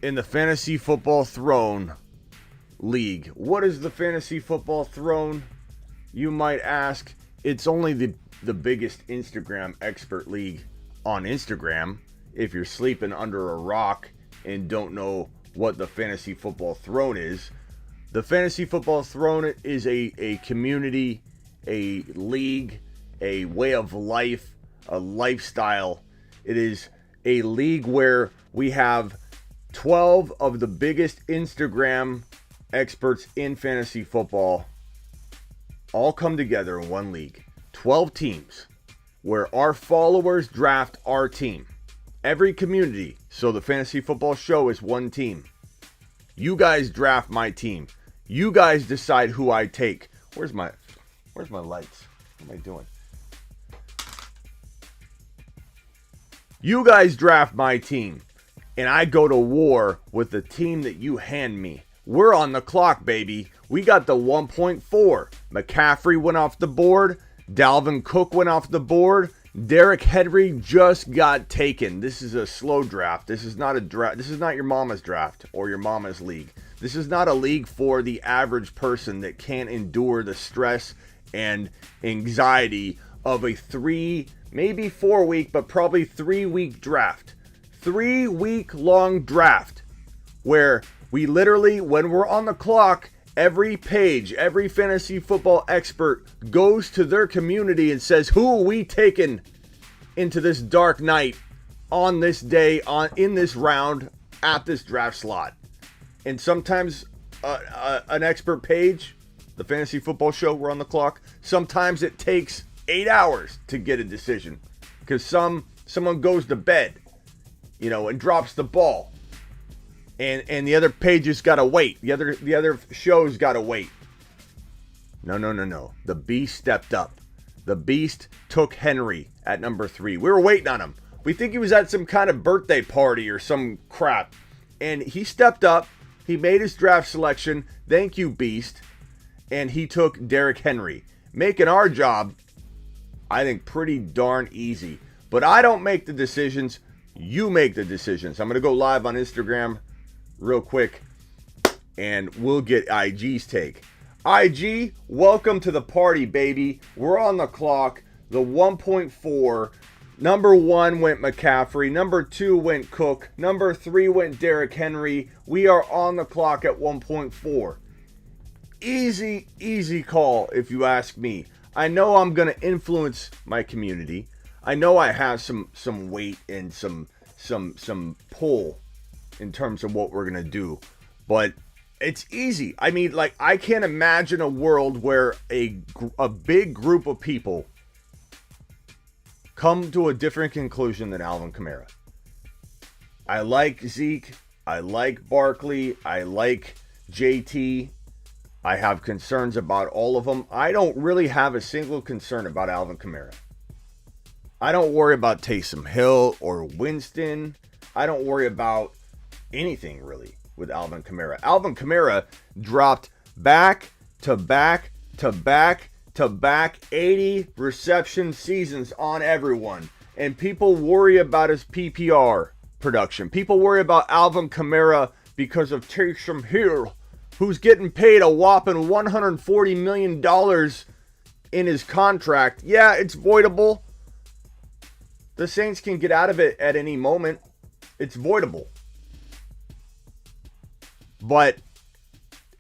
in the Fantasy Football Throne League. What is the Fantasy Football Throne, you might ask? It's only the biggest Instagram expert league on Instagram. If you're sleeping under a rock and don't know what the Fantasy Football Throne is, the Fantasy Football Throne is a community, a league, a way of life, a lifestyle. It is a league where we have 12 of the biggest Instagram experts in fantasy football all come together in one league. 12 teams where our followers draft our team. Every community. So the Fantasy Football Show is one team. You guys draft my team. You guys decide who I take. Where's my lights? What am I doing? You guys draft my team, and I go to war with the team that you hand me. We're on the clock, baby. We got the 1.4. McCaffrey went off the board. Dalvin Cook went off the board. Derrick Henry just got taken. This is a slow draft. This is not a draft. This is not your mama's draft or your mama's league. This is not a league for the average person that can't endure the stress and anxiety of a 3, maybe 4 week, but probably 3 week draft. 3 week long draft where we literally, when we're on the clock, every page, every fantasy football expert goes to their community and says, who are we taking into this dark night on this day, in this round, at this draft slot? And sometimes an expert page, the Fantasy Football Show, we're on the clock. Sometimes it takes 8 hours to get a decision because someone goes to bed, and drops the ball. And the other pages got to wait. The other shows got to wait. No. The Beast stepped up. The Beast took Henry at number 3. We were waiting on him. We think he was at some kind of birthday party or some crap. And he stepped up. He made his draft selection. Thank you, Beast. And he took Derrick Henry, making our job, I think, pretty darn easy. But I don't make the decisions. You make the decisions. I'm going to go live on Instagram real quick, and we'll get IG's take. IG, welcome to the party, baby. We're on the clock. The 1.4. Number 1 went McCaffrey. Number 2 went Cook. Number 3 went Derrick Henry. We are on the clock at 1.4. Easy call, if you ask me. I know I'm going to influence my community. I know I have some weight and some pull in terms of what we're going to do. But it's easy. I mean, I can't imagine a world where a big group of people come to a different conclusion than Alvin Kamara. I like Zeke. I like Barkley. I like JT. I have concerns about all of them. I don't really have a single concern about Alvin Kamara. I don't worry about Taysom Hill or Winston. I don't worry about anything really with Alvin Kamara. Alvin Kamara dropped back to back 80 reception seasons on everyone. And people worry about his PPR production. People worry about Alvin Kamara because of Taysom Hill, who's getting paid a whopping $140 million in his contract. Yeah, it's voidable. The Saints can get out of it at any moment. It's voidable. But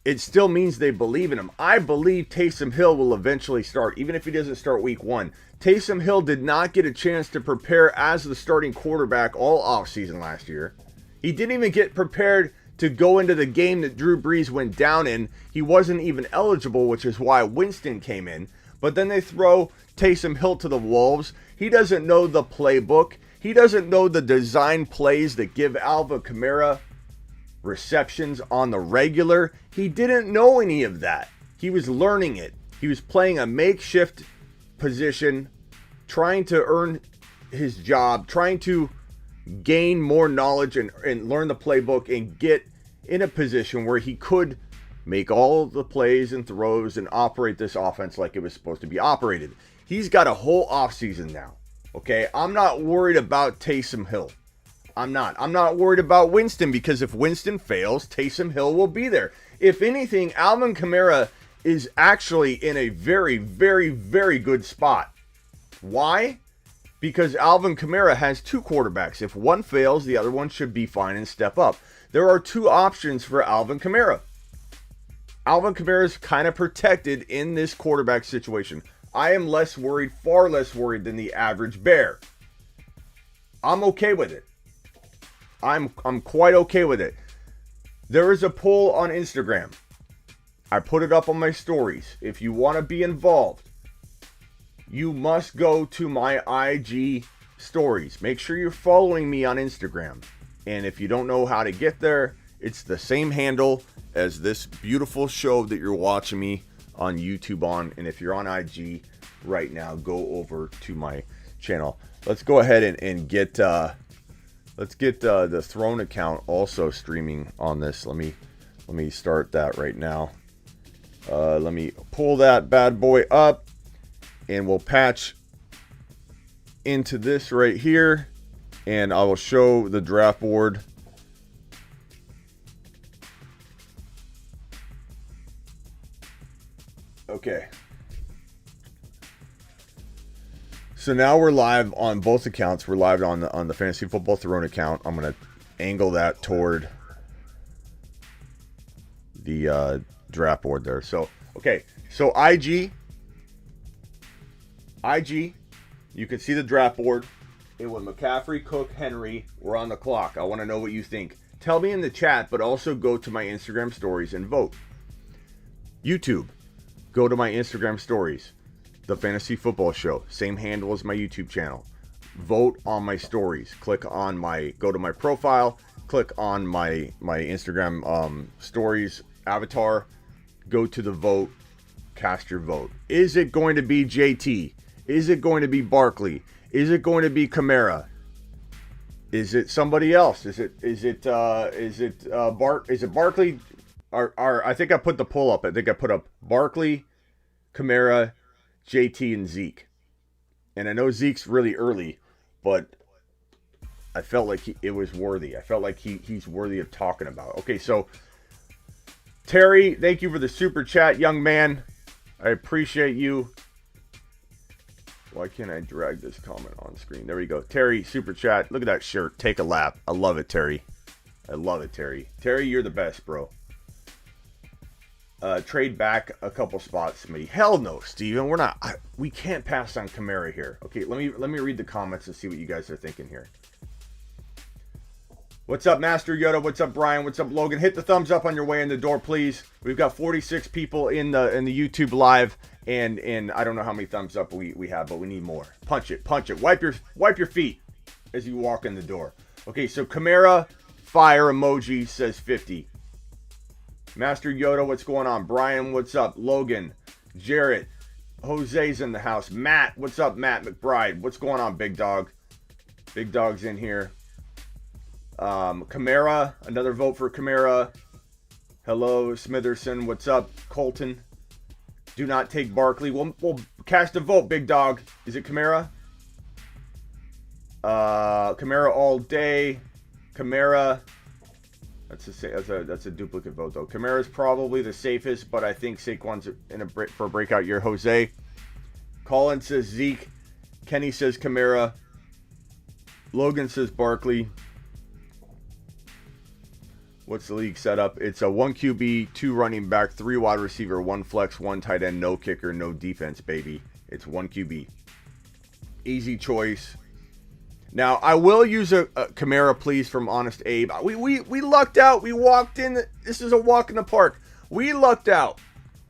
it still means they believe in him. I believe Taysom Hill will eventually start, even if he doesn't start week 1. Taysom Hill did not get a chance to prepare as the starting quarterback all offseason last year. He didn't even get prepared to go into the game that Drew Brees went down in. He wasn't even eligible, which is why Winston came in. But then they throw Taysom Hill to the Wolves. He doesn't know the playbook. He doesn't know the design plays that give Alvin Kamara receptions on the regular. He didn't know any of that. He was learning it. He was playing a makeshift position, trying to earn his job, trying to gain more knowledge and learn the playbook and get in a position where he could make all of the plays and throws and operate this offense like it was supposed to be operated. He's got a whole offseason now. Okay, I'm not worried about Taysom Hill. I'm not worried about Winston, because if Winston fails, Taysom Hill will be there. If anything, Alvin Kamara is actually in a very, very, very good spot. Why? Because Alvin Kamara has two quarterbacks. If one fails, the other one should be fine and step up. There are two options for Alvin Kamara. Alvin Kamara is kind of protected in this quarterback situation. I am less worried, far less worried than the average bear. I'm okay with it. I'm quite okay with it. There is a poll on Instagram. I put it up on my stories. If you want to be involved, you must go to my IG stories. Make sure you're following me on Instagram. And if you don't know how to get there, it's the same handle as this beautiful show that you're watching me on YouTube on. And if you're on IG right now, go over to my channel. Let's go ahead and get the Throne account also streaming on this. Let me start that right now. Let me pull that bad boy up, and we'll patch into this right here, and I will show the draft board. Okay. So now we're live on both accounts. We're live on the Fantasy Football Throne account. I'm going to angle that toward the draft board there. So, okay. So IG, you can see the draft board. And with McCaffrey, Cook, Henry, we're on the clock. I want to know what you think. Tell me in the chat, but also go to my Instagram stories and vote. YouTube, go to my Instagram stories. The Fantasy Football Show, same handle as my YouTube channel. Vote on my stories. Go to my profile, click on my Instagram stories avatar, go to the vote, cast your vote. Is it going to be JT? Is it going to be Barkley? Is it going to be Kamara? Is it somebody else? Is it Barkley? I think I put the poll up. I think I put up Barkley, Kamara, JT, and Zeke. And I know Zeke's really early, but I felt like it was worthy. I felt like he's worthy of talking about. Okay, so Terry, thank you for the super chat, young man. I appreciate you. Why can't I drag this comment on screen? There we go. Terry, super chat. Look at that shirt. Take a lap. I love it, Terry. I love it, Terry. Terry, you're the best, bro. Trade back a couple spots, Smitty. Hell no, Steven. We're not. We can't pass on Kamara here. Okay, let me read the comments and see what you guys are thinking here. What's up, Master Yoda? What's up, Brian? What's up, Logan? Hit the thumbs up on your way in the door, please. We've got 46 people in the YouTube live, and I don't know how many thumbs up we have, but we need more. Punch it. Wipe your feet as you walk in the door. Okay, so Kamara fire emoji says 50. Master Yoda, what's going on? Brian, what's up? Logan, Jarrett, Jose's in the house. Matt, what's up? Matt McBride, what's going on, big dog? Big dog's in here. Kamara, another vote for Kamara. Hello, Smitherson, what's up? Colton, do not take Barkley. We'll cast a vote, big dog. Is it Kamara? Kamara all day. Kamara. That's a duplicate vote, though. Kamara's probably the safest, but I think Saquon's for a breakout year. Jose. Colin says Zeke. Kenny says Kamara. Logan says Barkley. What's the league setup? It's a 1 QB, 2 running back, 3 wide receiver, 1 flex, 1 tight end, no kicker, no defense, baby. It's 1 QB. Easy choice. Now, I will use a Kamara, please, from Honest Abe. We lucked out. We walked in. This is a walk in the park. We lucked out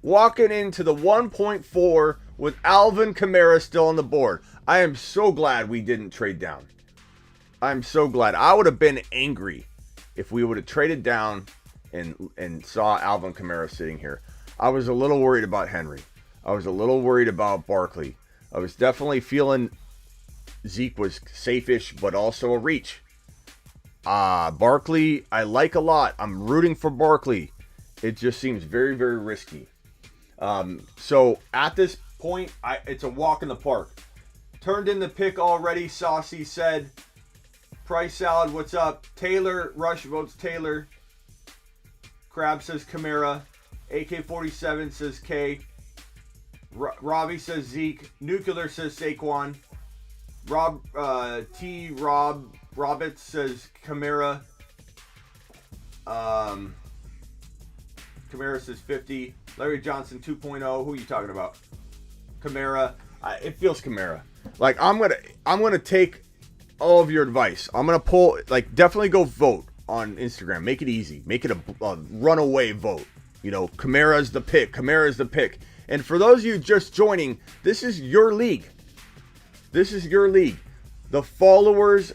walking into the 1.4 with Alvin Kamara still on the board. I am so glad we didn't trade down. I'm so glad. I would have been angry if we would have traded down and saw Alvin Kamara sitting here. I was a little worried about Henry. I was a little worried about Barkley. I was definitely feeling Zeke was safe-ish, but also a reach. Barkley, I like a lot. I'm rooting for Barkley. It just seems very, very risky. So at this point, it's a walk in the park. Turned in the pick already, Saucy said. Price Salad, what's up? Taylor, Rush votes Taylor. Crab says Kamara. AK-47 says K. Robbie says Zeke. Nuclear says Saquon. Rob Roberts says Kamara. Kamara says 50. Larry Johnson 2.0. Who are you talking about? Kamara. It feels Kamara. Like I'm gonna take all of your advice. I'm gonna pull, like, definitely go vote on Instagram. Make it easy. Make it a runaway vote. You know, Kamara's the pick. Kamara's the pick. And for those of you just joining, this is your league. This is your league. The followers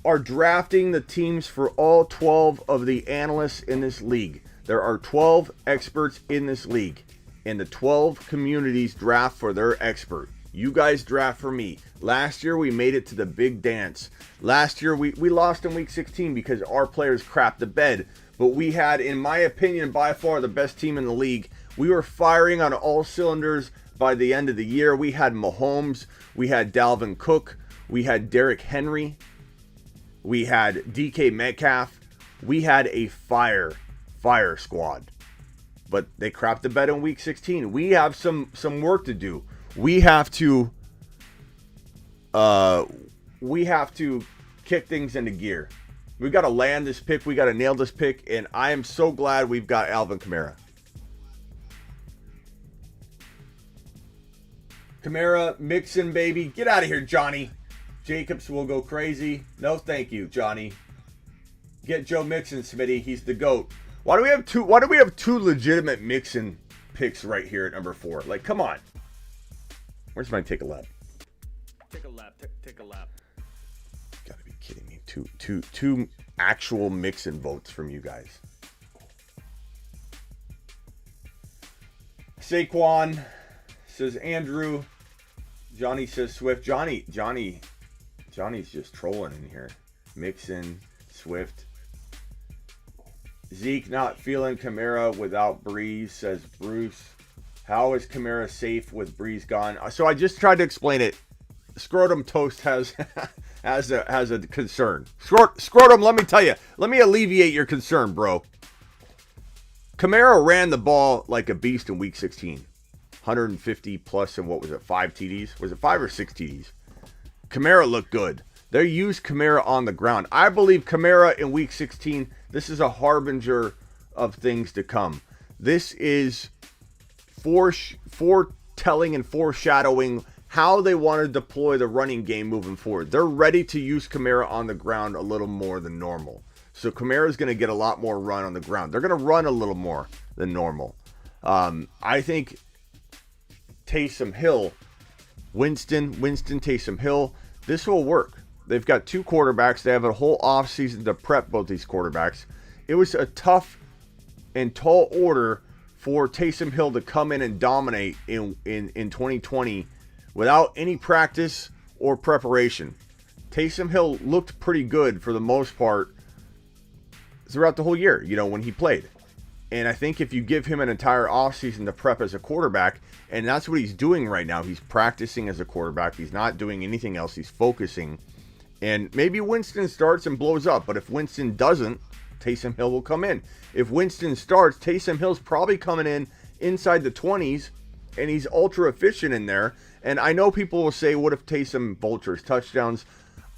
are drafting the teams for all 12 of the analysts in this league. There are 12 experts in this league, and the 12 communities draft for their expert. You guys draft for me. Last year, we made it to the big dance. Last year, we lost in week 16 because our players crapped the bed. But we had, in my opinion, by far the best team in the league. We were firing on all cylinders by the end of the year. We had Mahomes. We had Dalvin Cook. We had Derrick Henry. We had DK Metcalf. We had a fire squad. But they crapped the bed in week 16. We have some work to do. We have to kick things into gear. We got to land this pick. We got to nail this pick. And I am so glad we've got Alvin Kamara. Kamara, Mixon, baby. Get out of here, Johnny. Jacobs will go crazy. No, thank you, Johnny. Get Joe Mixon, Smitty. He's the GOAT. Why do we have two legitimate Mixon picks right here at number 4? Like, come on. Where's my take a lap? Take a lap. Take a lap. Gotta be kidding me. Two actual Mixon votes from you guys. Saquon says Andrew. Johnny says Swift. Johnny's just trolling in here. Mixon, Swift. Zeke not feeling Kamara without Breeze, says Bruce. How is Kamara safe with Breeze gone? So I just tried to explain it. Scrotum Toast has a concern. Scrotum, let me tell you. Let me alleviate your concern, bro. Kamara ran the ball like a beast in week 16. 150 plus and what was it? 5 TDs? Was it 5 or 6 TDs? Kamara looked good. They used Kamara on the ground. I believe Kamara in week 16, this is a harbinger of things to come. This is foretelling and foreshadowing how they want to deploy the running game moving forward. They're ready to use Kamara on the ground a little more than normal. So Kamara is going to get a lot more run on the ground. They're going to run a little more than normal. I think Taysom Hill, Winston, Taysom Hill, this will work. They've got 2 quarterbacks. They have a whole offseason to prep both these quarterbacks. It was a tough and tall order for Taysom Hill to come in and dominate in 2020 without any practice or preparation. Taysom Hill looked pretty good for the most part throughout the whole year, when he played. And I think if you give him an entire offseason to prep as a quarterback, and that's what he's doing right now, he's practicing as a quarterback. He's not doing anything else. He's focusing. And maybe Winston starts and blows up, but if Winston doesn't, Taysom Hill will come in. If Winston starts, Taysom Hill's probably coming in inside the 20s, and he's ultra efficient in there. And I know people will say, what if Taysom vultures touchdowns?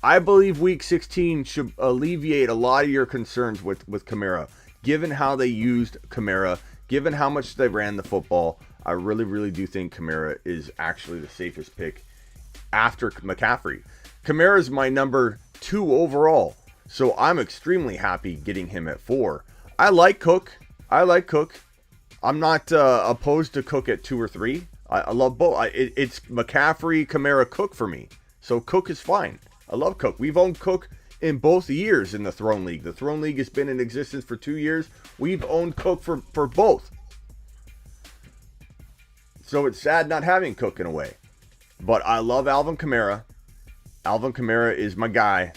I believe week 16 should alleviate a lot of your concerns with Kamara. Given how they used Kamara, given how much they ran the football, I really, really do think Kamara is actually the safest pick after McCaffrey. Kamara is my number 2 overall, so I'm extremely happy getting him at 4. I like Cook. I'm not opposed to Cook at 2 or 3. I love both. It's McCaffrey, Kamara, Cook for me. So Cook is fine. I love Cook. We've owned Cook in both years in the Throne League. The Throne League has been in existence for 2 years. We've owned Cook for both. So it's sad not having Cook in a way. But I love Alvin Kamara. Alvin Kamara is my guy.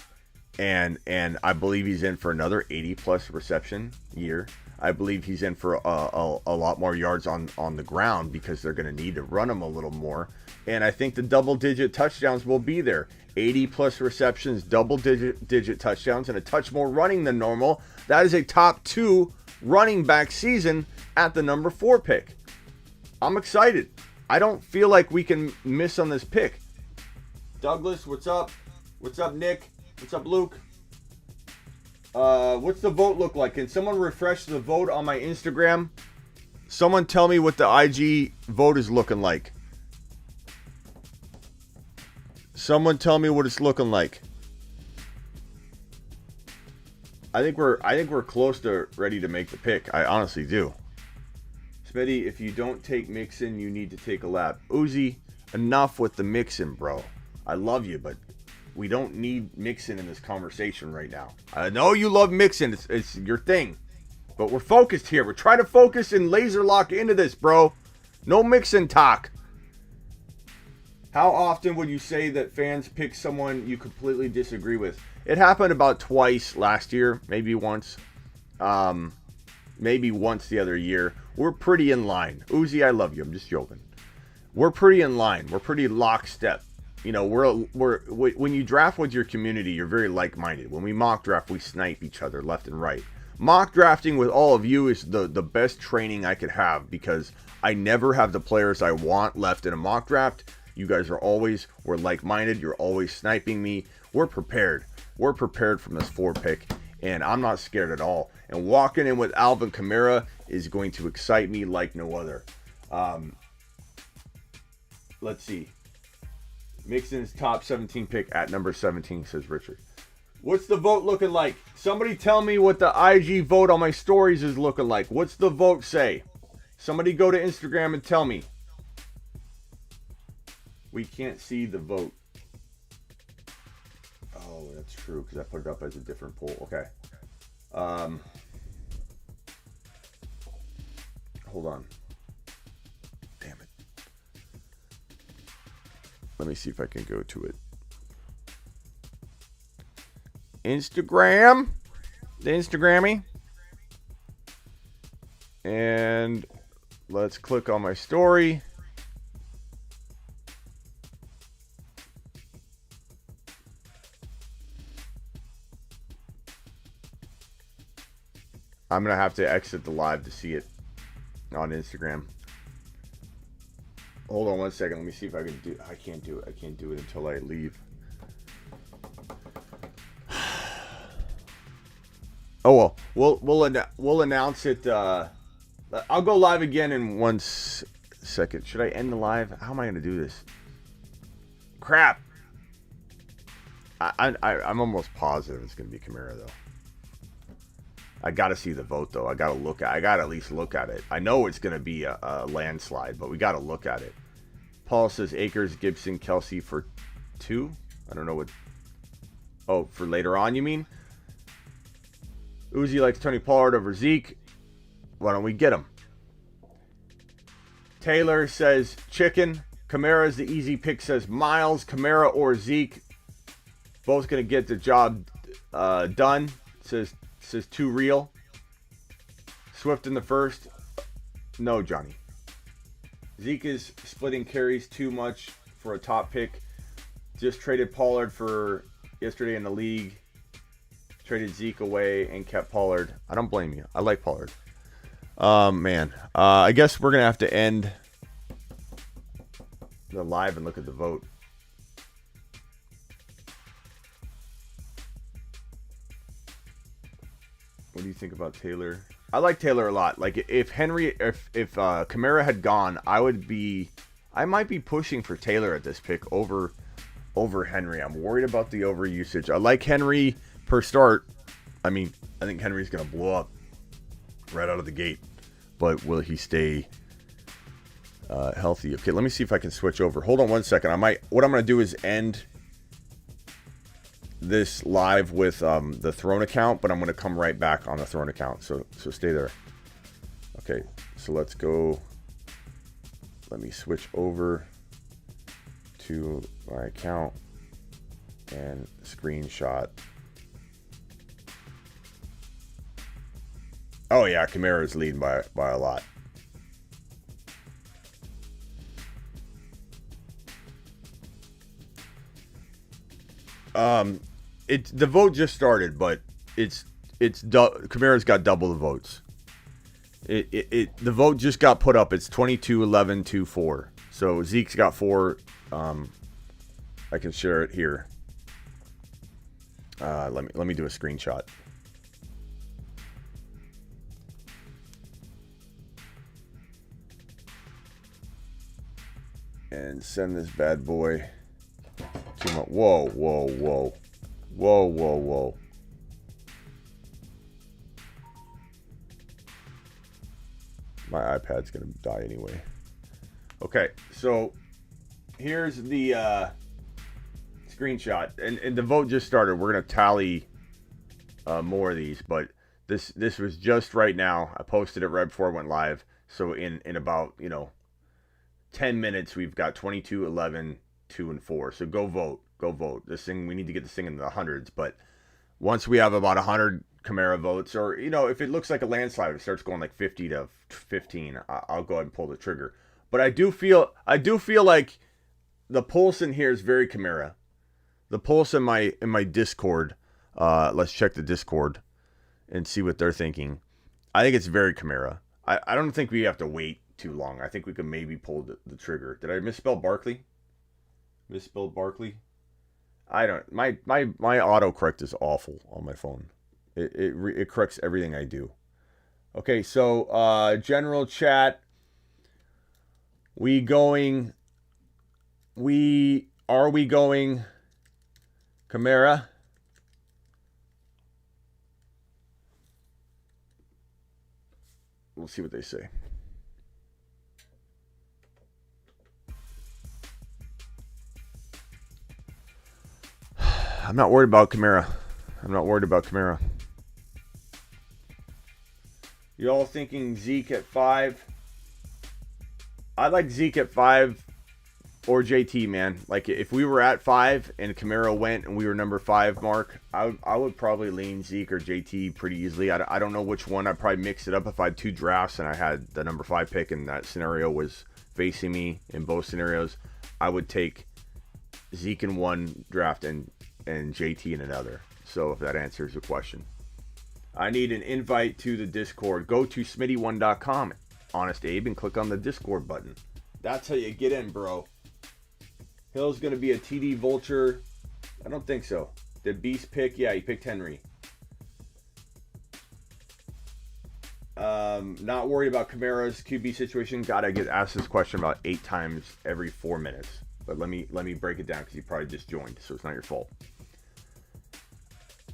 and I believe he's in for another 80-plus reception year. I believe he's in for a lot more yards on the ground because they're going to need to run him a little more. And I think the double-digit touchdowns will be there. 80-plus receptions, double-digit touchdowns, and a touch more running than normal. That is a top 2 running back season at the number 4 pick. I'm excited. I don't feel like we can miss on this pick. Douglas, what's up? What's up, Nick? What's up, Luke? What's the vote look like? Can someone refresh the vote on my Instagram? Someone tell me what the IG vote is looking like. Someone tell me what it's looking like. I think we're close to ready to make the pick. I honestly do. Smitty, if you don't take Mixon, you need to take a lap. Uzi, enough with the Mixon, bro. I love you, but we don't need Mixon in this conversation right now. I know you love Mixon. It's your thing. But we're focused here. We're trying to focus and laser lock into this, bro. No Mixon talk. How often would you say that fans pick someone you completely disagree with? It happened about twice last year, maybe once. Maybe once the other year. We're pretty in line. Uzi, I love you. I'm just joking. We're pretty in line. We're pretty lockstep. You know, we're when you draft with your community, you're very like-minded. When we mock draft, we snipe each other left and right. Mock drafting with all of you is the best training I could have because I never have the players I want left in a mock draft. You guys we're like-minded. You're always sniping me. We're prepared. We're prepared from this 4 pick, and I'm not scared at all. And walking in with Alvin Kamara is going to excite me like no other. Let's see. Mixon's top 17 pick at number 17, says Richard. What's the vote looking like? Somebody tell me what the IG vote on my stories is looking like. What's the vote say? Somebody go to Instagram and tell me. We can't see the vote. Oh, that's true, because I put it up as a different poll. Okay. Hold on. Damn it. Let me see if I can go to it. Instagram. The Instagrammy. And let's click on my story. I'm going to have to exit the live to see it on Instagram. Hold on one second. Let me see if I can do it. I can't do it. I can't do it until I leave. Oh, well. We'll announce it. I'll go live again in 1 second. Should I end the live? How am I going to do this? Crap. I'm almost positive it's going to be Kamara, though. I got to see the vote, though. I got to at least look at it. I know it's going to be a landslide, but we got to look at it. Paul says Akers, Gibson, Kelsey for 2. I don't know what. Oh, for later on, you mean? Uzi likes Tony Pollard over Zeke. Why don't we get him? Taylor says Chicken. Kamara is the easy pick, says Miles. Kamara or Zeke. Both going to get the job done, says too real. Swift in the first. No, Johnny. Zeke is splitting carries too much for a top pick. Just traded Pollard for yesterday in the league. Traded Zeke away and kept Pollard. I don't blame you. I like Pollard. Man. I guess we're going to have to end the live and look at the vote. What do you think about Taylor? I like Taylor a lot. Like if Kamara had gone, I might be pushing for Taylor at this pick over Henry. I'm worried about the overusage. I like Henry per start. I mean, I think Henry's going to blow up right out of the gate. But will he stay healthy? Okay, let me see if I can switch over. Hold on one second. What I'm going to do is end this live with the Throne account, but I'm going to come right back on the Throne account. So stay there. Okay, so let's go. Let me switch over to my account and screenshot Oh yeah, Kamara's leading by a lot. The vote just started, but Kamara's got double the votes. The vote just got put up. It's 22-11-2-4. So Zeke's got 4. I can share it here. Let me do a screenshot. And send this bad boy to my... Whoa. My iPad's going to die anyway. Okay, so here's the screenshot. And the vote just started. We're going to tally more of these, but this was just right now. I posted it right before I went live. So in about, 10 minutes, we've got 22, 11, 2, and 4. So go vote. This thing, we need to get this thing into the hundreds. But once we have about 100 Kamara votes, or, if it looks like a landslide, it starts going like 50 to 15, I'll go ahead and pull the trigger. But I do feel like the pulse in here is very Kamara. The pulse in my Discord, let's check the Discord and see what they're thinking. I think it's very Kamara. I don't think we have to wait too long. I think we could maybe pull the trigger. Did I misspell Barkley? Misspelled Barkley? I don't. My autocorrect is awful on my phone. It corrects everything I do. Okay, so general chat. Are we going Kamara? We'll see what they say. I'm not worried about Kamara. You all thinking Zeke at 5? I like Zeke at 5 or JT, man. Like, if we were at 5 and Kamara went and we were number 5 mark, I would probably lean Zeke or JT pretty easily. I don't know which one. I'd probably mix it up if I had 2 drafts and I had the number 5 pick and that scenario was facing me in both scenarios. I would take Zeke in one draft and JT in another. So if that answers the question. I need an invite to the Discord. Go to smitty1.com, Honest Abe, and click on the Discord button. That's how you get in, bro. Hill's going to be a TD vulture. I don't think so. Did Beast pick? Yeah, he picked Henry. Not worried about Kamara's QB situation. God, I get asked this question about 8 times every 4 minutes. But let me break it down because you probably just joined, so it's not your fault.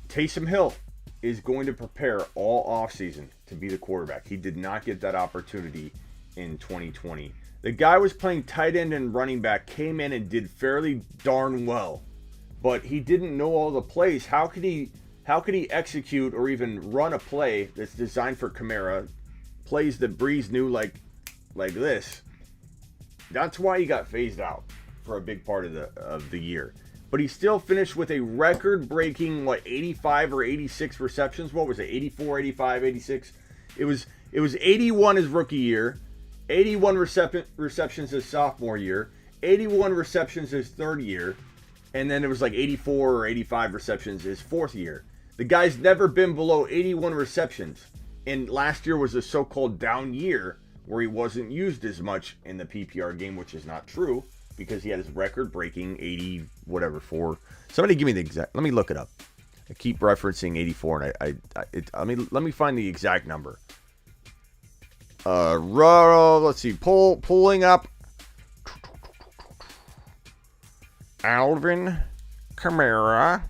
Taysom Hill is going to prepare all offseason to be the quarterback. He did not get that opportunity in 2020. The guy was playing tight end and running back, came in and did fairly darn well, but he didn't know all the plays. How could he execute or even run a play that's designed for Kamara, plays that Breeze knew like this? That's why he got phased out for a big part of the year. But he still finished with a record-breaking, 85 or 86 receptions. What was it, 84, 85, 86? It was 81 his rookie year, 81 receptions his sophomore year, 81 receptions his third year, and then it was 84 or 85 receptions his fourth year. The guy's never been below 81 receptions, and last year was a so-called down year where he wasn't used as much in the PPR game, which is not true, because he had his record-breaking 80 whatever 4. Somebody give me the exact. Let me look it up. I keep referencing 84, and let me find the exact number. Let's see. Pulling up Alvin Kamara.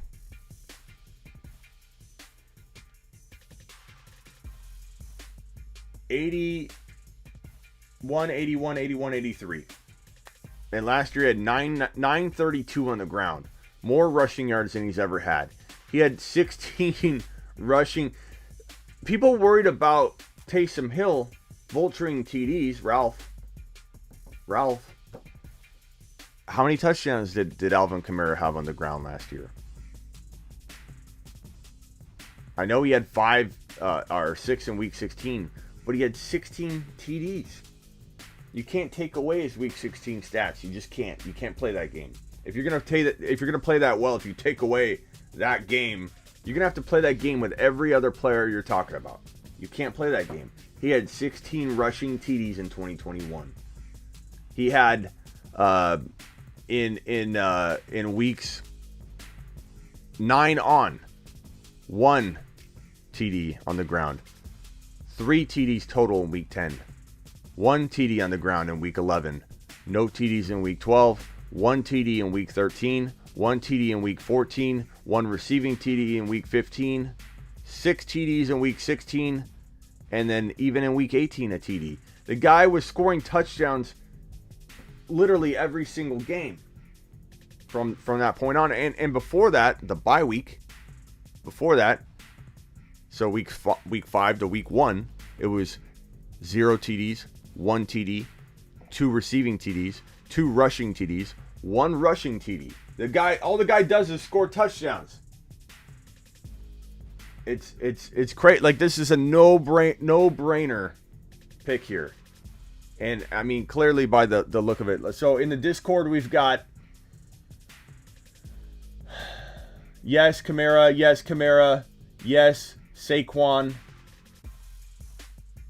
$81, 81, 81, 83. And last year he had 932 on the ground. More rushing yards than he's ever had. He had 16 rushing. People worried about Taysom Hill vulturing TDs. Ralph. How many touchdowns did Alvin Kamara have on the ground last year? I know he had 5 or 6 in week 16, but he had 16 TDs. You can't take away his week 16 stats. You just can't. You can't play that game. If you're gonna play that well, if you take away that game, you're gonna have to play that game with every other player you're talking about. You can't play that game. He had 16 rushing TDs in 2021. He had in weeks 9 on, 1 TD on the ground, 3 TDs total in week 10, 1 TD on the ground in week 11, no TDs in week 12, 1 TD in week 13, 1 TD in week 14, 1 receiving TD in week 15, 6 TDs in week 16, and then even in week 18 a TD. The guy was scoring touchdowns literally every single game from that point on. And before that, the bye week, before that, so week 5 to week 1, it was 0 TDs, 1 TD, 2 receiving TDs, 2 rushing TDs, 1 rushing TD. All the guy does is score touchdowns. It's great. Like, this is a no-brainer pick here. And I mean, clearly by the look of it. So in the Discord, we've got yes, Kamara, yes, Saquon,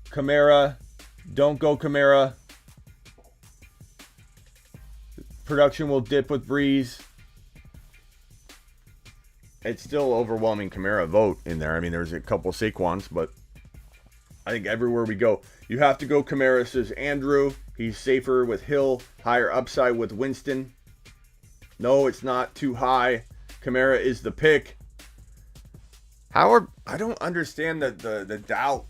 Kamara, don't go Kamara. Production will dip with Breeze. It's still overwhelming Kamara vote in there. I mean, there's a couple Saquons, but I think everywhere we go, you have to go Kamara, says Andrew. He's safer with Hill, higher upside with Winston. No, it's not too high. Kamara is the pick. I don't understand the doubt.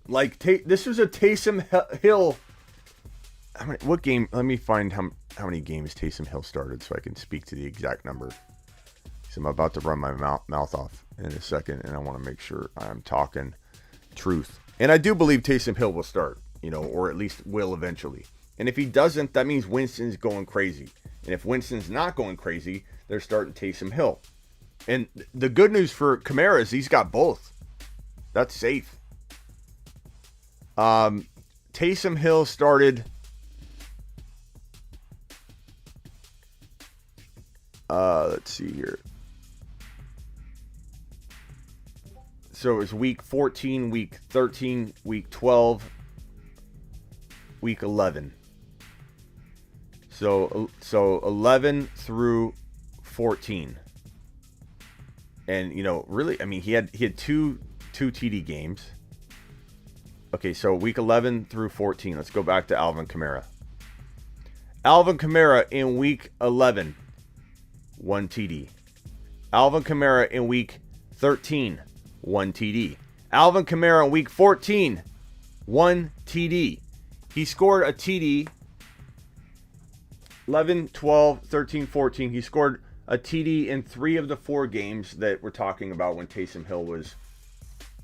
Like, this was a Taysom Hill. What game? Let me find how many games Taysom Hill started so I can speak to the exact number. So I'm about to run my mouth off in a second, and I want to make sure I'm talking truth. And I do believe Taysom Hill will start, or at least will eventually. And if he doesn't, that means Winston's going crazy. And if Winston's not going crazy, they're starting Taysom Hill. And the good news for Kamara is he's got both. That's safe. Taysom Hill started... let's see here. So it was week 14, week 13, week 12, week 11. So 11 through 14. And really, I mean, he had two TD games. Okay, so week 11 through 14. Let's go back to Alvin Kamara. Alvin Kamara in week 11, 1 TD. Alvin Kamara in week 13, 1 TD. Alvin Kamara in week 14, 1 TD. He scored a TD 11, 12, 13, 14. He scored a TD in 3 of the 4 games that we're talking about when Taysom Hill was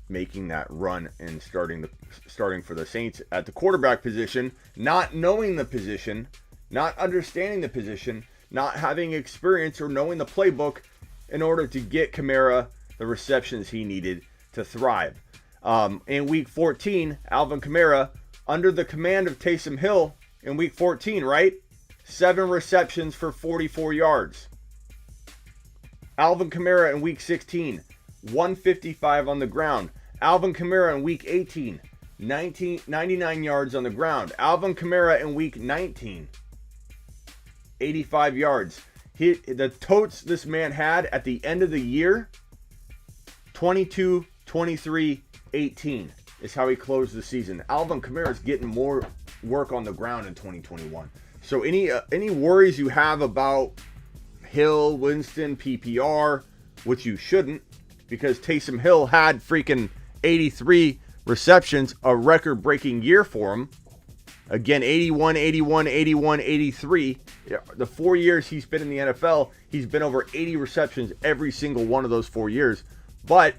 making that run and starting for the Saints at the quarterback position, not knowing the position, not understanding the position, not having experience or knowing the playbook in order to get Kamara the receptions he needed to thrive. In week 14, Alvin Kamara, under the command of Taysom Hill in week 14, right? 7 receptions for 44 yards. Alvin Kamara in week 16, 155 on the ground. Alvin Kamara in week 18, 99 yards on the ground. Alvin Kamara in week 19, 85 yards. The totes this man had at the end of the year, 22, 23, 18 is how he closed the season. Alvin Kamara is getting more work on the ground in 2021. So any worries you have about Hill, Winston, PPR, which you shouldn't, because Taysom Hill had freaking 83 receptions, a record-breaking year for him. Again, 81, 81, 81, 83. The 4 years he's been in the NFL, he's been over 80 receptions every single one of those 4 years. But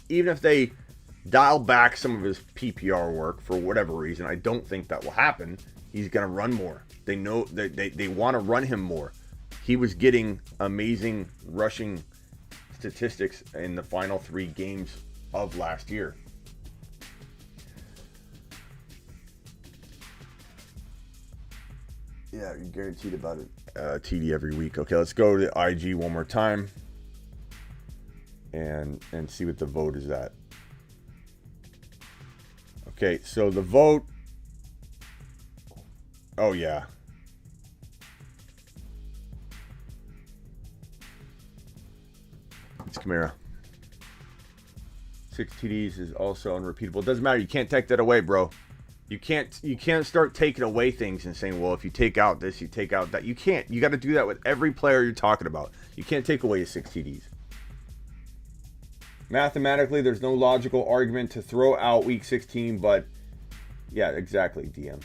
even if they dial back some of his PPR work for whatever reason, I don't think that will happen. He's going to run more. They know that they want to run him more. He was getting amazing rushing statistics in the final 3 games of last year. Yeah, you're guaranteed about a TD every week. Okay, let's go to IG one more time and see what the vote is at. Okay, so the vote. Oh, yeah. It's Kamara. 6 TDs is also unrepeatable. It doesn't matter. You can't take that away, bro. You can't start taking away things and saying, well, if you take out this, you take out that. You can't. You got to do that with every player you're talking about. You can't take away his 6 TDs. Mathematically, there's no logical argument to throw out week 16, but yeah, exactly, DM.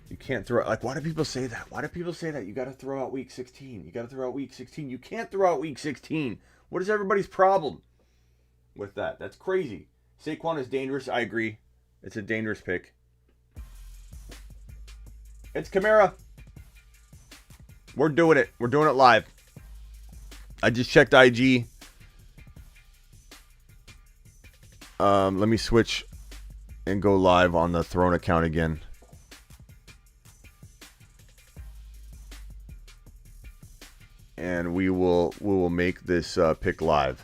You can't throw, like, why do people say that? Why do people say that? You got to throw out week 16. You got to throw out week 16. You can't throw out week 16. What is everybody's problem with that? That's crazy. Saquon is dangerous. I agree. It's a dangerous pick. It's Kamara. We're doing it. We're doing it live. I just checked IG. Let me switch and go live on the Throne account again. And we will make this pick live.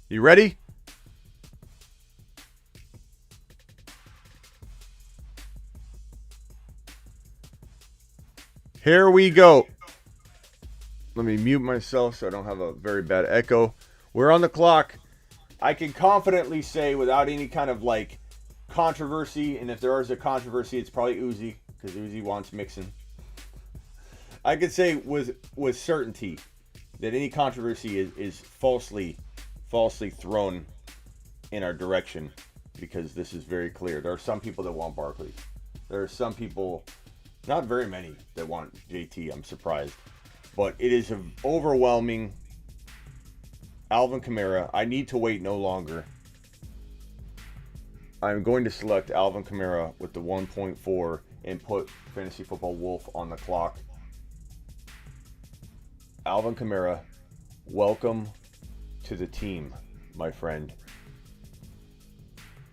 You ready? Here we go. Let me mute myself so I don't have a very bad echo. We're on the clock. I can confidently say without any kind of like controversy, and if there is a controversy, it's probably Uzi, because Uzi wants Mixon. I could say with certainty that any controversy is falsely thrown in our direction, because this is very clear. There are some people that want Barkley. There are some people, not very many, that want JT. I'm surprised. But it is an overwhelming Alvin Kamara. I need to wait no longer. I'm going to select Alvin Kamara with the 1.4 and put Fantasy Football Wolf on the clock. Alvin Kamara, welcome to the team, my friend.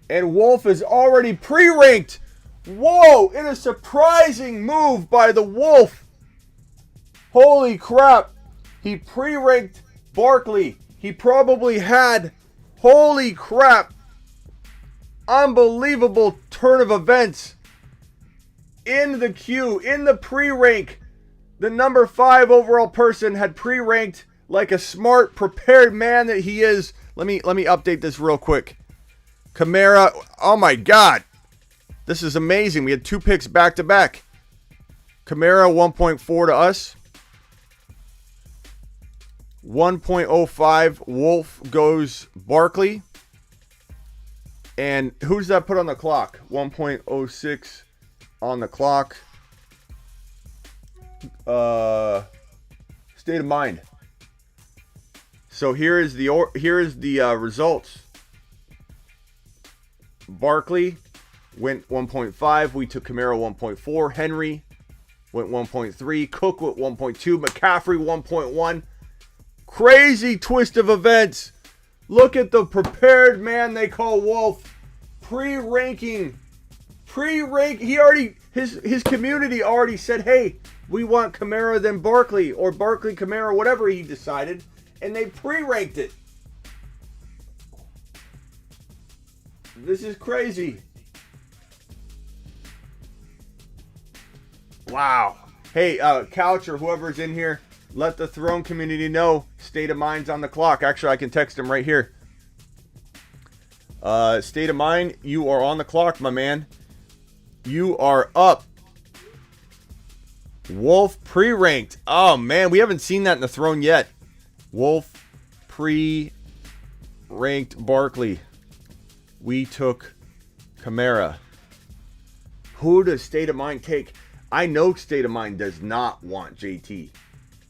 And Wolf is already pre-ranked. Whoa, in a surprising move by the Wolf. Holy crap. He pre-ranked Barkley. He probably had, holy crap, unbelievable turn of events. In the queue, in the pre-rank, the number 5 overall person had pre-ranked like a smart, prepared man that he is. Let me update this real quick. Kamara, oh my God. This is amazing. We had 2 picks back to back. Kamara 1.4 to us. 1.05 Wolf goes Barkley. And who's that put on the clock? 1.06 on the clock. State of mind. So here is the results. Barkley went 1.5. We took Kamara 1.4. Henry went 1.3. Cook went 1.2. McCaffrey 1.1. Crazy twist of events. Look at the prepared man they call Wolf. Pre-ranking. He already, his community already said, hey, we want Kamara then Barkley, or Barkley Kamara, whatever he decided. And they pre-ranked it. This is crazy. Wow. Hey, Couch or whoever's in here, let the Throne community know. State of Mind's on the clock. Actually, I can text him right here. State of Mind, you are on the clock, my man. You are up. Wolf pre-ranked. Oh, man, we haven't seen that in the Throne yet. Wolf pre-ranked Barkley. We took Kamara. Who does State of Mind take? I know State of Mind does not want JT.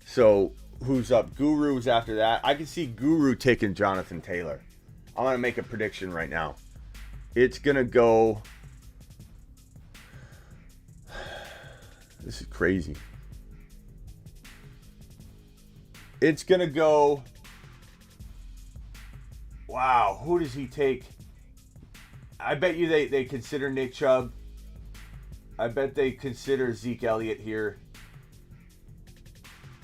So, who's up? Guru's after that. I can see Guru taking Jonathan Taylor. I'm going to make a prediction right now. It's going to go... This is crazy. It's going to go... Wow, who does he take? I bet you they consider Nick Chubb. I bet they consider Zeke Elliott here.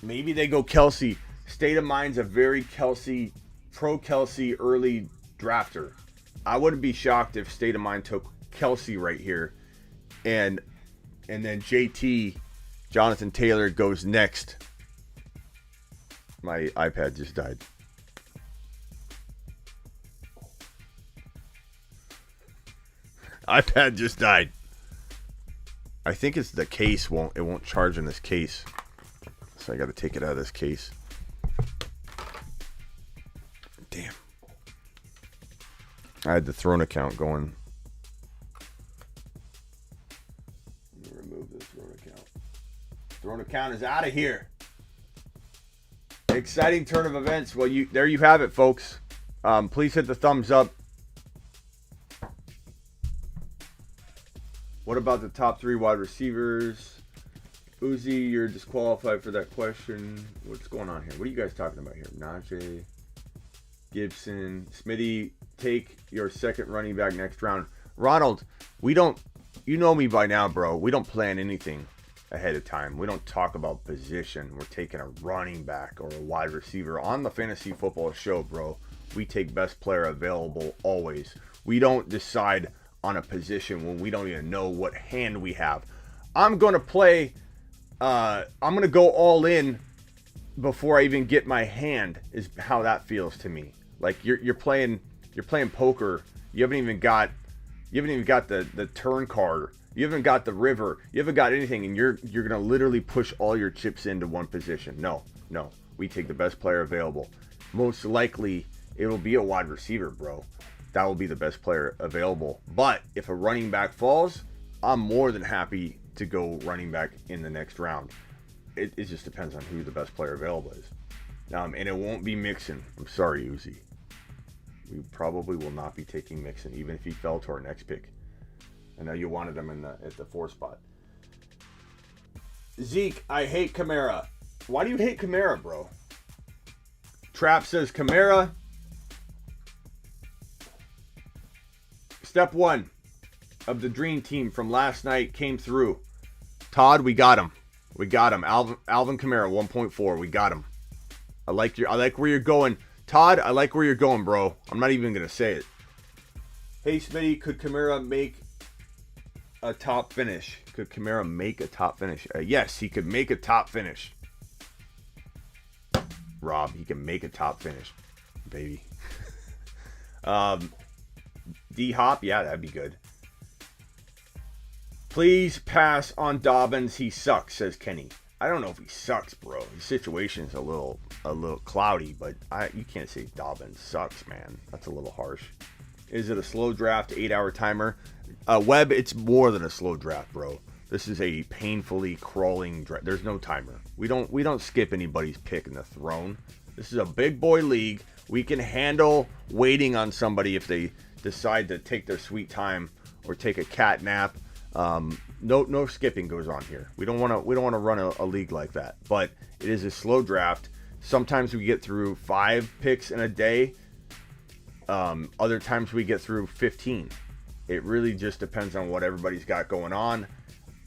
Maybe they go Kelsey. State of Mind's a very pro-Kelsey early drafter. I wouldn't be shocked if State of Mind took Kelsey right here. And then JT, Jonathan Taylor, goes next. My iPad just died. iPad just died. I think it's the case it won't charge in this case. So I got to take it out of this case. Damn. I had the Throne account going. Let me remove this Throne account. Throne account is out of here. Exciting turn of events. Well, there you have it, folks. Please hit the thumbs up. What about the top 3 wide receivers? Uzi, you're disqualified for that question. What's going on here? What are you guys talking about here? Najee, Gibson, Smitty, take your second running back next round. Ronald, we don't, you know me by now, bro. We don't plan anything ahead of time. We don't talk about position. We're taking a running back or a wide receiver on the Fantasy Football Show, bro. We take best player available always. We don't decide on a position when we don't even know what hand we have. I'm going to play, I'm going to go all in before I even get my hand, is how that feels to me. Like you're playing poker. You haven't even got the turn card. You haven't got the river. You haven't got anything, and you're going to literally push all your chips into one position. No. We take the best player available. Most likely it'll be a wide receiver, bro. That will be the best player available. But if a running back falls, I'm more than happy to go running back in the next round. It just depends on who the best player available is. And it won't be Mixon. I'm sorry, Uzi. We probably will not be taking Mixon, even if he fell to our next pick. I know you wanted him at the 4 spot. Zeke, I hate Kamara. Why do you hate Kamara, bro? Trap says Kamara. Step 1 of the dream team from last night came through. Todd, we got him. Alvin Kamara, 1.4. We got him. I like where you're going. Todd, I like where you're going, bro. I'm not even going to say it. Hey, Smitty, could Kamara make a top finish? Could Kamara make a top finish? Yes, he could make a top finish. Rob, he can make a top finish, baby. D-Hop, yeah, that'd be good. Please pass on Dobbins. He sucks, says Kenny. I don't know if he sucks, bro. His situation's a little cloudy, but you can't say Dobbins sucks, man. That's a little harsh. Is it a slow draft, 8-hour timer? Webb, it's more than a slow draft, bro. This is a painfully crawling draft. There's no timer. We don't skip anybody's pick in the Throne. This is a big boy league. We can handle waiting on somebody if they decide to take their sweet time or take a cat nap. No skipping goes on here. We don't want to run a league like that. But it is a slow draft. Sometimes we get through 5 picks in a day. Other times we get through 15. It really just depends on what everybody's got going on.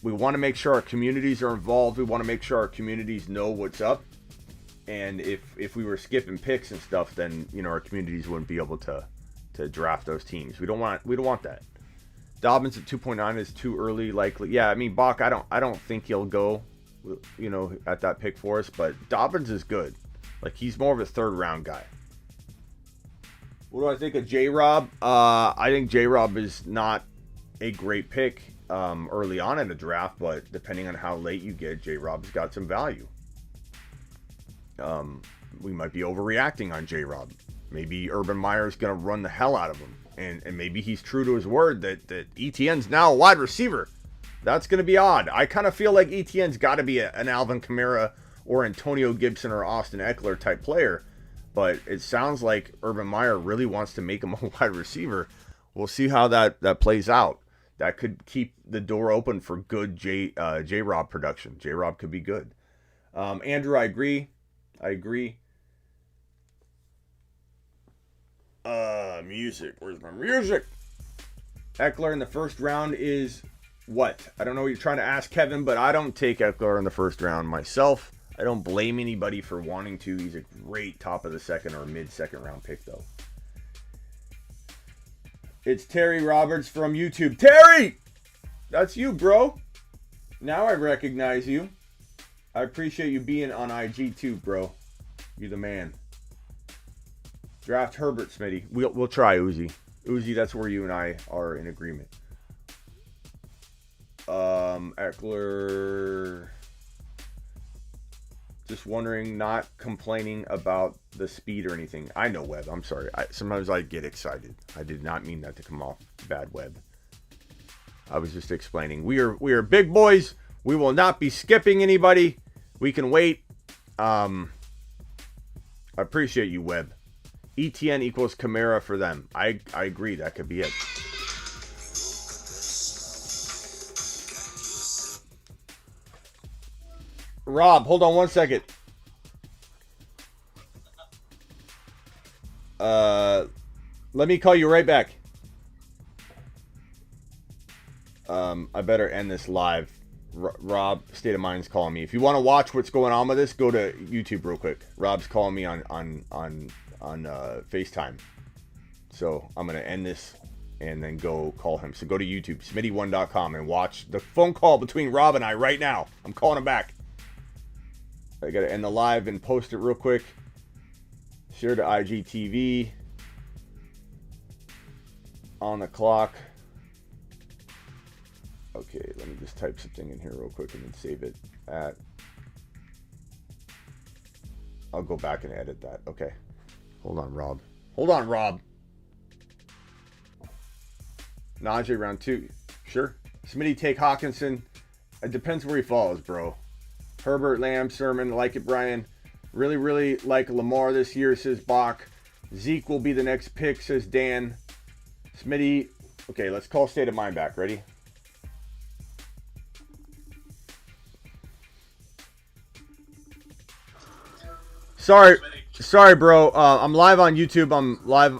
We want to make sure our communities are involved. We want to make sure our communities know what's up. And if we were skipping picks and stuff, then our communities wouldn't be able to draft those teams. We don't want that. Dobbins at 2.9 is too early, likely. Yeah, I mean, Bach, I don't think he'll go, at that pick for us, but Dobbins is good. Like, he's more of a 3rd round guy. What do I think of J-Rob? I think J-Rob is not a great pick early on in the draft, but depending on how late you get, J-Rob's got some value. We might be overreacting on J-Rob. Maybe Urban Meyer's going to run the hell out of him. And maybe he's true to his word that ETN's now a wide receiver. That's going to be odd. I kind of feel like ETN's got to be an Alvin Kamara or Antonio Gibson or Austin Eckler type player. But it sounds like Urban Meyer really wants to make him a wide receiver. We'll see how that plays out. that could keep the door open for good J-Rob production. J-Rob could be good. Andrew, I agree. Music. Where's my music? Eckler in the first round is what? I don't know what you're trying to ask, Kevin, but I don't take Eckler in the first round myself. I don't blame anybody for wanting to. He's a great top of the second or mid-second round pick, though. It's Terry Roberts from YouTube. Terry! That's you, bro. Now I recognize you. I appreciate you being on IG too, bro. You're the man. Draft Herbert, Smitty. We'll try Uzi. Uzi, that's where you and I are in agreement. Eckler. Just wondering, not complaining about the speed or anything. I know, Webb. I'm sorry. Sometimes I get excited. I did not mean that to come off bad, Webb. I was just explaining. We are big boys. We will not be skipping anybody. We can wait. I appreciate you, Webb. ETN equals Kamara for them. I agree. That could be it. Rob, hold on one second. Let me call you right back. I better end this live. Rob, State of Mind's calling me. If you want to watch what's going on with this, go to YouTube real quick. Rob's calling me on FaceTime. So I'm gonna end this and then go call him. So go to YouTube, Smitty1.com, and watch the phone call between Rob and I right now. I'm calling him back. I gotta end the live and post it real quick. Share to IGTV. On the clock. Okay, let me just type something in here real quick and then save it at. I'll go back and edit that. Okay. Hold on, Rob. Najee round 2. Sure. Smitty take Hawkinson. It depends where he falls, bro. Herbert, Lamb, Sermon, like it, Brian. Really, really like Lamar this year, says Bach. Zeke will be the next pick, says Dan. Smitty. Okay, let's call State of Mind back. Ready? Sorry, bro. I'm live on YouTube.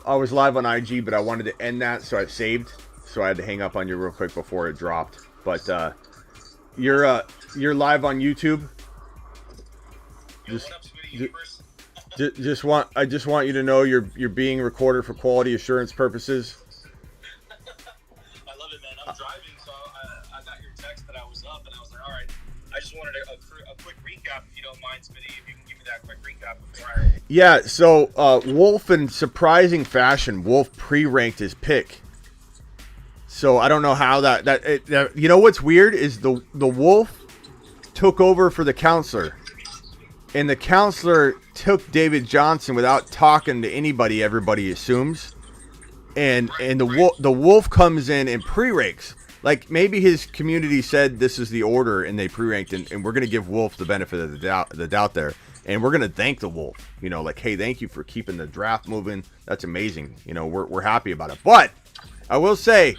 I was live on IG, but I wanted to end that, so I saved. So I had to hang up on you real quick before it dropped. But you're live on YouTube. I just want you to know you're being recorded for quality assurance purposes. I love it, man. I'm driving, so I got your text that I was up, and I was like, all right. I just wanted a quick recap, if you don't mind, Smitty. If you can give me that quick recap before I. Yeah. So Wolf, in surprising fashion, Wolf pre-ranked his pick. So I don't know how that you know what's weird is the Wolf took over for the counselor. And the counselor took David Johnson without talking to anybody, everybody assumes. And the Wolf comes in and pre-ranks. Like, maybe his community said this is the order and they pre-ranked, and we're going to give Wolf the benefit of the doubt there. And we're going to thank the Wolf. You know, like, hey, thank you for keeping the draft moving. That's amazing. You know, we're happy about it. But I will say,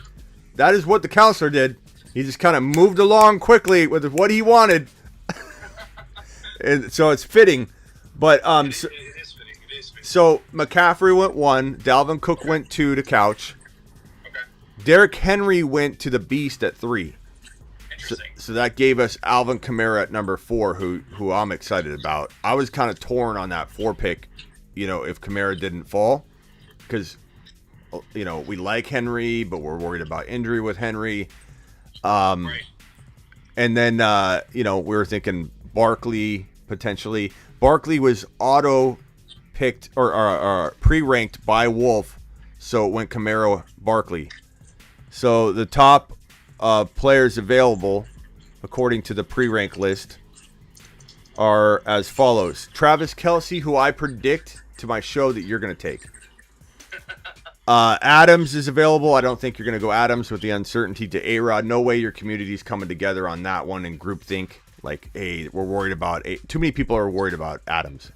that is what the counselor did. He just kind of moved along quickly with what he wanted. And so it's fitting, but it is fitting. It is fitting. So McCaffrey went 1, Dalvin Cook went 2 to couch. Okay. Derrick Henry went to the beast at 3. Interesting. So that gave us Alvin Kamara at number 4, who I'm excited about. I was kind of torn on that 4 pick, you know, if Kamara didn't fall, because you know we like Henry, but we're worried about injury with Henry. Right. And then you know, we were thinking Barkley. Potentially, Barkley was auto-picked or pre-ranked by Wolf, so it went Kamara, Barkley. So the top players available, according to the pre-rank list, are as follows: Travis Kelce, who I predict to my show that you're going to take. Adams is available. I don't think you're going to go Adams with the uncertainty to A-Rod. No way your community's coming together on that one in groupthink. Like, hey, we're worried about too many people are worried about Adams.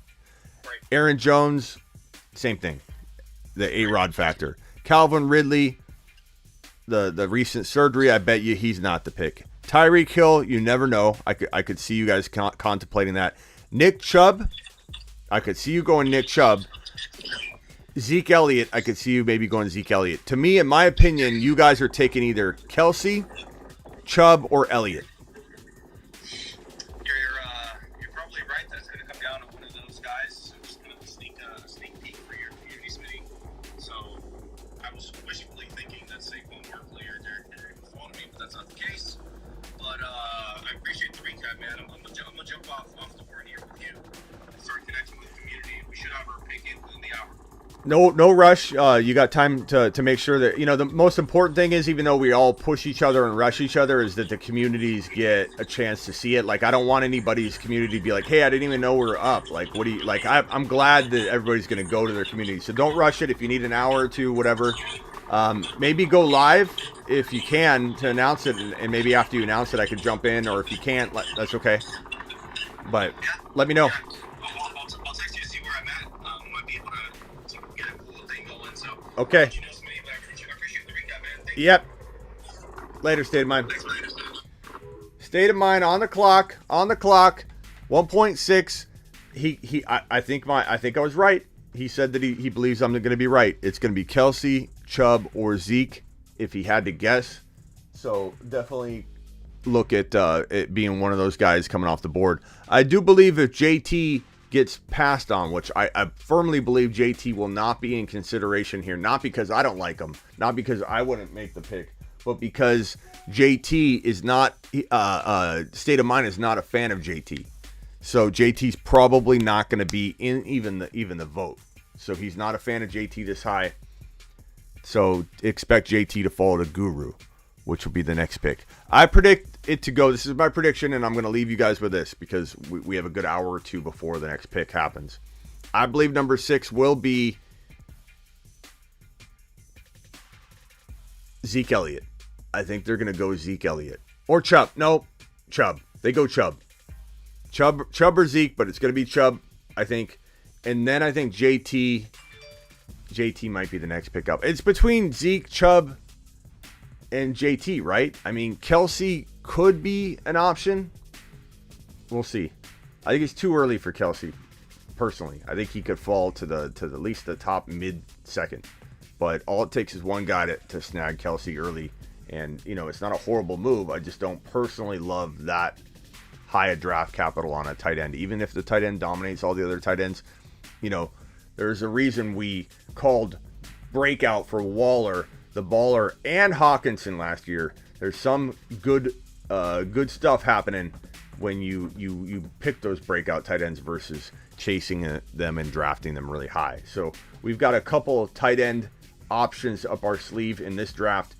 Right. Aaron Jones, same thing. The A-Rod factor. Calvin Ridley, the recent surgery, I bet you he's not the pick. Tyreek Hill, you never know. I could see you guys contemplating that. Nick Chubb, I could see you going Nick Chubb. Zeke Elliott, I could see you maybe going Zeke Elliott. To me, in my opinion, you guys are taking either Kelsey, Chubb, or Elliott. You're probably right that it's going to come down to one of those guys. I'm just going to sneak peek for your community, Smitty. So I was wishfully thinking that Saquon Barkley or Derrick Henry was one of me, but that's not the case. But I appreciate the recap, man. I'm gonna jump off the board here with you and start connecting with the community. We should have our pick in within the hour. No rush. You got time to make sure that, the most important thing is, even though we all push each other and rush each other, is that the communities get a chance to see it. Like, I don't want anybody's community to be like, hey, I didn't even know we're up. Like, what do you, like, I'm glad that everybody's going to go to their community. So don't rush it. If you need an hour or two, whatever, maybe go live if you can to announce it. And maybe after you announce it, I can jump in, or if you can't, that's okay. But let me know. I'll text you to see where I'm at. Might be able to get a cool thing going. So okay. I appreciate the recap, man. Thank you. Yep. Later, State of Mind. State of Mind on the clock. 1.6. I think I was right. He said that he believes I'm going to be right. It's going to be Kelsey, Chubb, or Zeke if he had to guess. So definitely look at it being one of those guys coming off the board. I do believe if JT gets passed on, which I firmly believe JT will not be in consideration here, not because I don't like him, not because I wouldn't make the pick, but because JT is not, State of Mind is not a fan of JT. So JT's probably not going to be in even the vote. So he's not a fan of JT this high. So expect JT to fall to Guru, which will be the next pick. I predict it to go. This is my prediction, and I'm going to leave you guys with this because we have a good hour or two before the next pick happens. I believe number 6 will be Zeke Elliott. I think they're going to go Zeke Elliott. Or Chubb. No, Chubb. They go Chubb. Chubb or Zeke, but it's going to be Chubb, I think. And then I think JT might be the next pick up. It's between Zeke, Chubb, and JT, right? I mean, Kelsey could be an option. We'll see. I think it's too early for Kelsey, personally. I think he could fall to the at least the top mid-second. But all it takes is one guy to snag Kelsey early. And, it's not a horrible move. I just don't personally love that high a draft capital on a tight end. Even if the tight end dominates all the other tight ends, there's a reason we called breakout for Waller, the baller, and Hawkinson last year. There's some good stuff happening when you pick those breakout tight ends versus chasing them and drafting them really high. So we've got a couple of tight end options up our sleeve in this draft.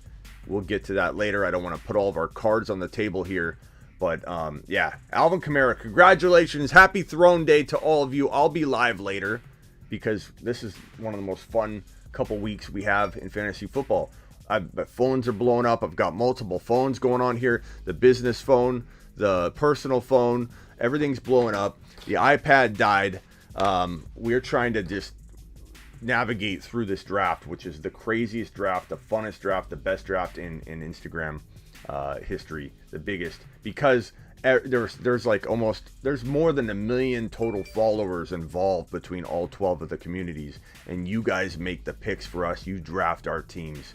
We'll get to that later. I don't want to put all of our cards on the table here. But, yeah, Alvin Kamara, congratulations. Happy Throne Day to all of you. I'll be live later because this is one of the most fun couple weeks we have in fantasy football. My phones are blowing up. I've got multiple phones going on here. The business phone, the personal phone, everything's blowing up. The iPad died. We're trying to just navigate through this draft, which is the craziest draft, the funnest draft, the best draft in Instagram history, the biggest, because there's more than 1 million total followers involved between all 12 of the communities, and you guys make the picks for us. You draft our teams.